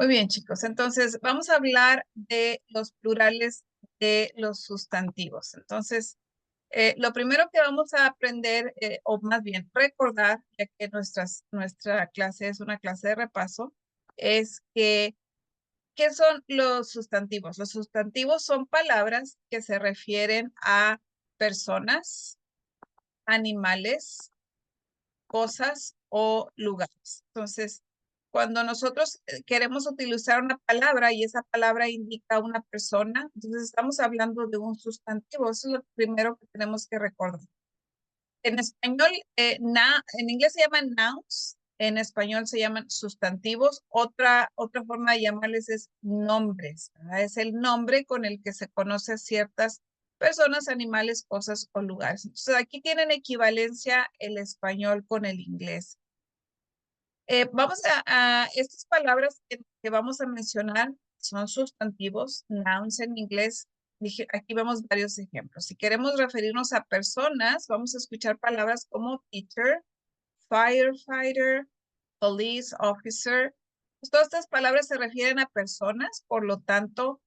Muy bien, chicos. Entonces, vamos a hablar de los plurales de los sustantivos. Entonces, lo primero que vamos a aprender, o más bien recordar, ya que nuestra clase es una clase de repaso, es que, ¿qué son los sustantivos? Los sustantivos son palabras que se refieren a personas, animales, cosas o lugares. Entonces, cuando nosotros queremos utilizar una palabra y esa palabra indica una persona, entonces estamos hablando de un sustantivo. Eso es lo primero que tenemos que recordar. En español, en inglés se llaman nouns, en español se llaman sustantivos. Otra forma de llamarles es nombres, ¿verdad? Es el nombre con el que se conoce a ciertas personas, animales, cosas o lugares. Entonces, aquí tienen equivalencia el español con el inglés. Vamos a estas palabras que vamos a mencionar son sustantivos, nouns en inglés. Aquí vemos varios ejemplos. Si queremos referirnos a personas, vamos a escuchar palabras como teacher, firefighter, police officer. Pues todas estas palabras se refieren a personas, por lo tanto,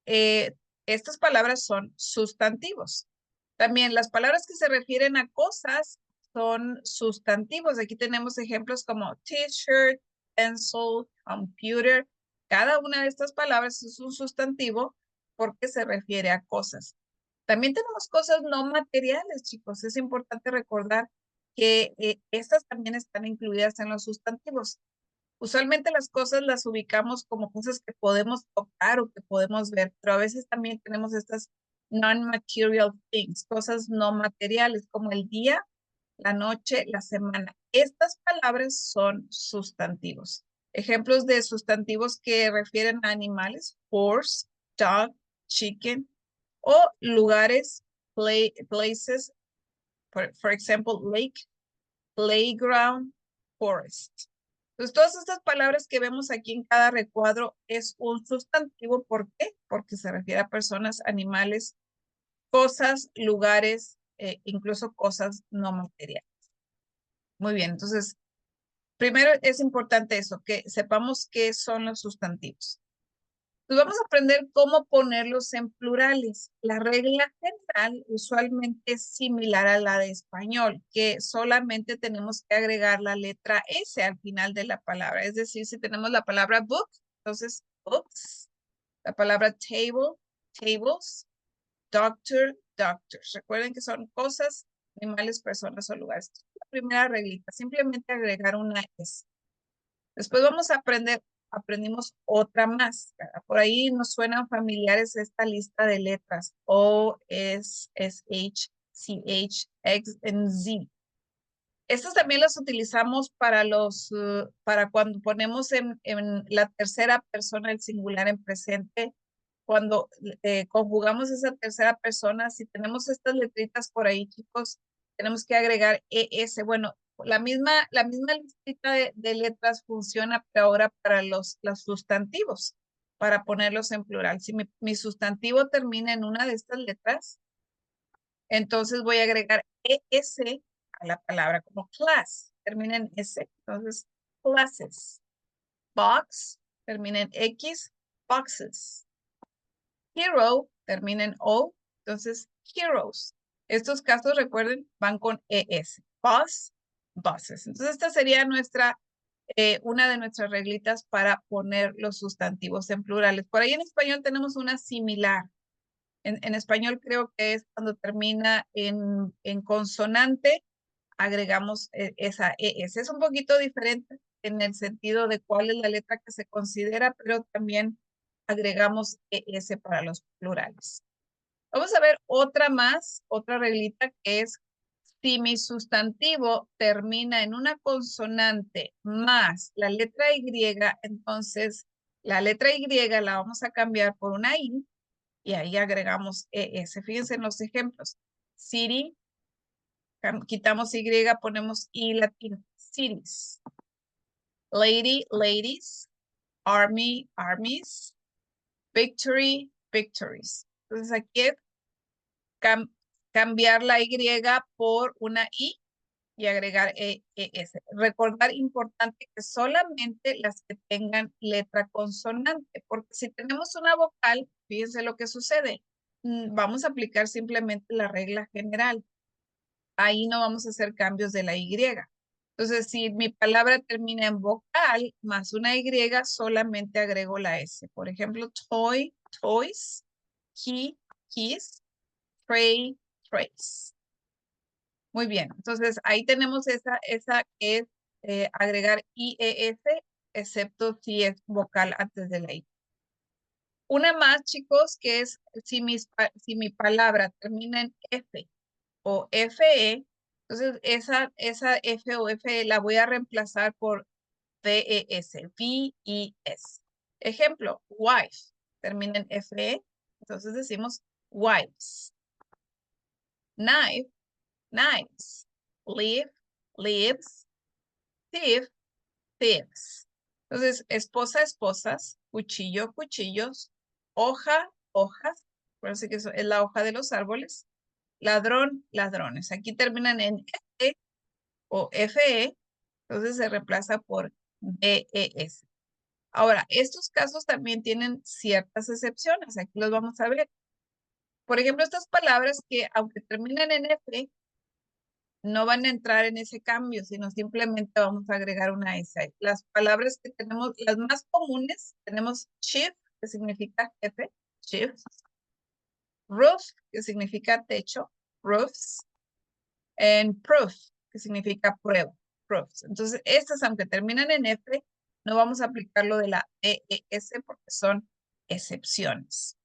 eh, estas palabras son sustantivos. También las palabras que se refieren a cosas son sustantivos. Aquí tenemos ejemplos como t-shirt, pencil, computer. Cada una de estas palabras es un sustantivo porque se refiere a cosas. También tenemos cosas no materiales, chicos. Es importante recordar que estas también están incluidas en los sustantivos. Usualmente las cosas las ubicamos como cosas que podemos tocar o que podemos ver, pero a veces también tenemos estas non-material things, cosas no materiales como el día, la noche, la semana. Estas palabras son sustantivos. Ejemplos de sustantivos que refieren a animales: horse, dog, chicken, o lugares, places, for example, lake, playground, forest. Entonces, todas estas palabras que vemos aquí en cada recuadro es un sustantivo. ¿Por qué? Porque se refiere a personas, animales, cosas, lugares, incluso cosas no materiales. Muy bien, entonces, primero es importante eso, que sepamos qué son los sustantivos. Pues vamos a aprender cómo ponerlos en plurales. La regla general usualmente es similar a la de español, que solamente tenemos que agregar la letra S al final de la palabra. Es decir, si tenemos la palabra book, entonces books, la palabra table, tables, doctor, doctors. Recuerden que son cosas, animales, personas o lugares. La primera reglita, simplemente agregar una S. Después vamos a aprendimos otra más, ¿verdad? Por ahí nos suenan familiares esta lista de letras: O, S, H, CH, X, y Z. Estas también las utilizamos para cuando ponemos en la tercera persona el singular en presente. Cuando conjugamos esa tercera persona, si tenemos estas letritas por ahí, chicos, tenemos que agregar ES. Bueno, la misma listita de letras funciona, pero ahora para los sustantivos, para ponerlos en plural. Si mi sustantivo termina en una de estas letras, entonces voy a agregar ES a la palabra, como class, termina en S. Entonces, classes. Box, termina en X, boxes. Hero, termina en O, entonces heroes. Estos casos, recuerden, van con ES. Bus, buses. Entonces, esta sería una de nuestras reglitas para poner los sustantivos en plurales. Por ahí en español tenemos una similar. En español creo que es cuando termina en consonante, agregamos esa ES. Es un poquito diferente en el sentido de cuál es la letra que se considera, pero también agregamos ES para los plurales. Vamos a ver otra reglita, que es: si mi sustantivo termina en una consonante más la letra Y, entonces la letra Y la vamos a cambiar por una I y ahí agregamos ES. Fíjense en los ejemplos. City, quitamos Y, ponemos I latina. Cities. Lady, ladies. Army, armies. Victory, victories. Entonces aquí es cambiar la Y por una I y agregar ES. Recordar importante que solamente las que tengan letra consonante, porque si tenemos una vocal, fíjense lo que sucede. Vamos a aplicar simplemente la regla general. Ahí no vamos a hacer cambios de la Y. Entonces, si mi palabra termina en vocal más una Y, solamente agrego la S. Por ejemplo, toy, toys, key, keys, tray, trays. Muy bien, entonces ahí tenemos esa que es agregar IES, excepto si es vocal antes de la I. Una más, chicos, que es si mi palabra termina en F o FE, entonces esa F o FE la voy a reemplazar por VES, VES. Ejemplo, wife, termina en FE, entonces decimos wives. Knife, knives. Leaf, leaves. Thief, thieves. Entonces, esposa, esposas. Cuchillo, cuchillos. Hoja, hojas. Parece que eso es la hoja de los árboles. Ladrón, ladrones. Aquí terminan en F o FE. Entonces se reemplaza por BES. Ahora, estos casos también tienen ciertas excepciones. Aquí los vamos a ver. Por ejemplo, estas palabras que aunque terminan en F, no van a entrar en ese cambio, sino simplemente vamos a agregar una S. Las palabras que tenemos, las más comunes, tenemos chief, que significa jefe, chief. Roof, que significa techo, roofs. And proof, que significa prueba, proofs. Entonces, estas, aunque terminan en F, no vamos a aplicar lo de la EES porque son excepciones.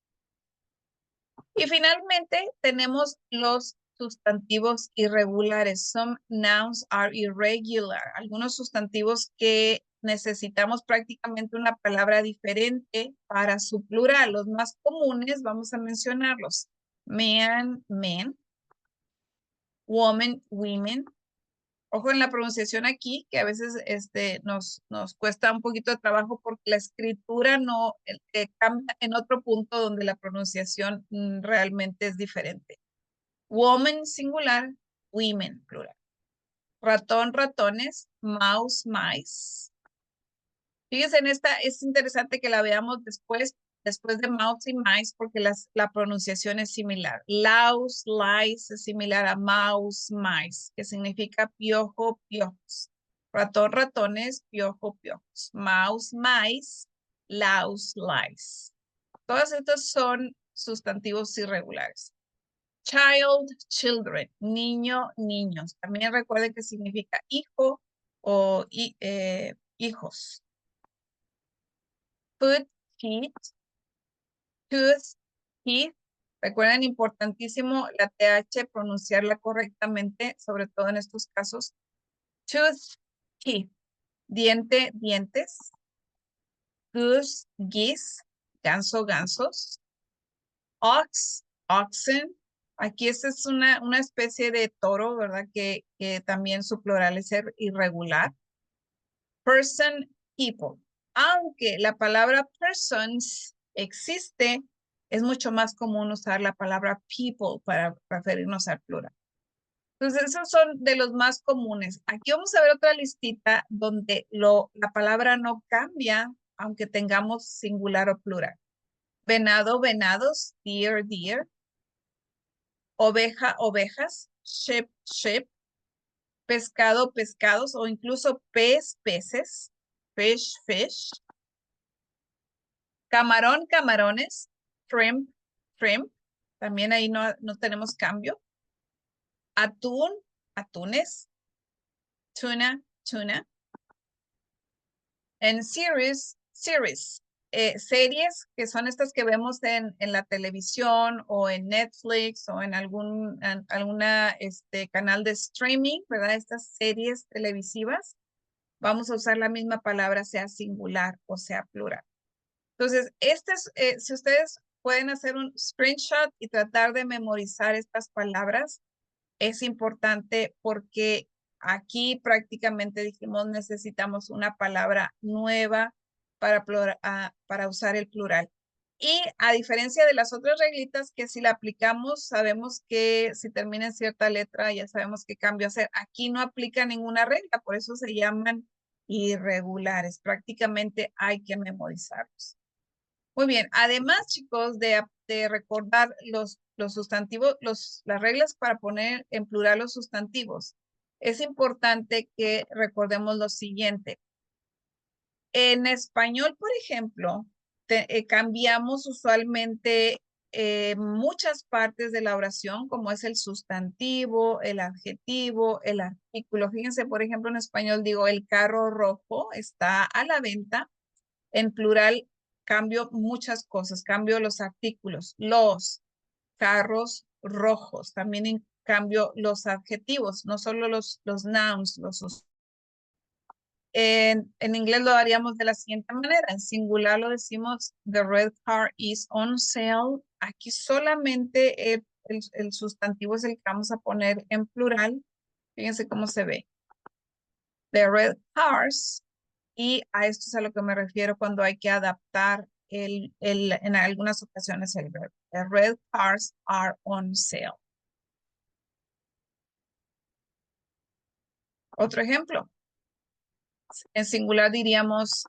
Y finalmente tenemos los sustantivos irregulares. Some nouns are irregular. Algunos sustantivos que necesitamos prácticamente una palabra diferente para su plural. Los más comunes, vamos a mencionarlos. Man, men. Woman, women. Ojo en la pronunciación aquí, que a veces nos cuesta un poquito de trabajo porque la escritura no cambia en otro punto donde la pronunciación realmente es diferente. Woman singular, women plural. Ratón, ratones, mouse, mice. Fíjense en esta, es interesante que la veamos después de mouse y mice, porque la pronunciación es similar. Louse, lice es similar a mouse, mice, que significa piojo, piojos. Ratón, ratones, piojo, piojos. Mouse, mice, louse, lice. Todas estas son sustantivos irregulares. Child, children, niño, niños. También recuerden que significa hijo o hijos. Foot, feet, tooth, teeth. Recuerden, importantísimo la TH, pronunciarla correctamente, sobre todo en estos casos. Tooth, teeth. Diente, dientes. Goose, geese. Ganso, gansos. Ox, oxen. Aquí esta es una especie de toro, ¿verdad? Que también su plural es irregular. Person, people. Aunque la palabra persons existe, es mucho más común usar la palabra people para referirnos al plural. Entonces, esos son de los más comunes. Aquí vamos a ver otra listita donde la palabra no cambia, aunque tengamos singular o plural. Venado, venados, deer, deer. Oveja, ovejas, sheep, sheep. Pescado, pescados, o incluso pez, peces. Fish, fish. Camarón, camarones. Shrimp, shrimp. También ahí no tenemos cambio. Atún, atunes. Tuna, tuna. En series, series. Series que son estas que vemos en la televisión o en Netflix o en alguna canal de streaming, ¿verdad? Estas series televisivas. Vamos a usar la misma palabra, sea singular o sea plural. Entonces, si ustedes pueden hacer un screenshot y tratar de memorizar estas palabras, es importante porque aquí prácticamente dijimos necesitamos una palabra nueva para usar el plural. Y a diferencia de las otras reglitas que si la aplicamos, sabemos que si termina en cierta letra, ya sabemos qué cambio hacer. Aquí no aplica ninguna regla, por eso se llaman irregulares. Prácticamente hay que memorizarlos. Muy bien, además, chicos, de recordar los sustantivos, las reglas para poner en plural los sustantivos, es importante que recordemos lo siguiente. En español, por ejemplo, cambiamos usualmente muchas partes de la oración, como es el sustantivo, el adjetivo, el artículo. Fíjense, por ejemplo, en español digo, el carro rojo está a la venta. En plural, cambio muchas cosas, cambio los artículos, los carros rojos, también cambio los adjetivos, no solo los nouns, en inglés lo haríamos de la siguiente manera. En singular lo decimos, the red car is on sale. Aquí solamente el sustantivo es el que vamos a poner en plural. Fíjense cómo se ve. The red cars. Y a esto es a lo que me refiero cuando hay que adaptar en algunas ocasiones el verbo. The red cars are on sale. Otro ejemplo. En singular diríamos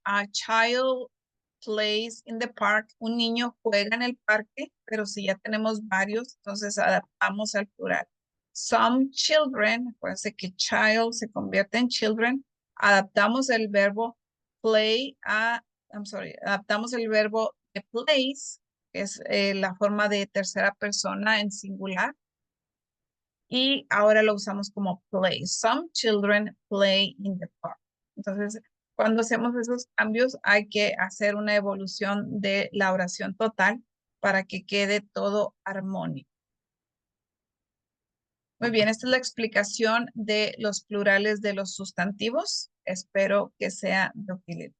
a child plays in the park. Un niño juega en el parque, pero si ya tenemos varios, entonces adaptamos al plural. Some children, acuérdense que child se convierte en children. Adaptamos el verbo play adaptamos el verbo de plays, que es la forma de tercera persona en singular. Y ahora lo usamos como play. Some children play in the park. Entonces, cuando hacemos esos cambios, hay que hacer una evolución de la oración total para que quede todo armónico. Muy bien, esta es la explicación de los plurales de los sustantivos. Espero que sea de utilidad.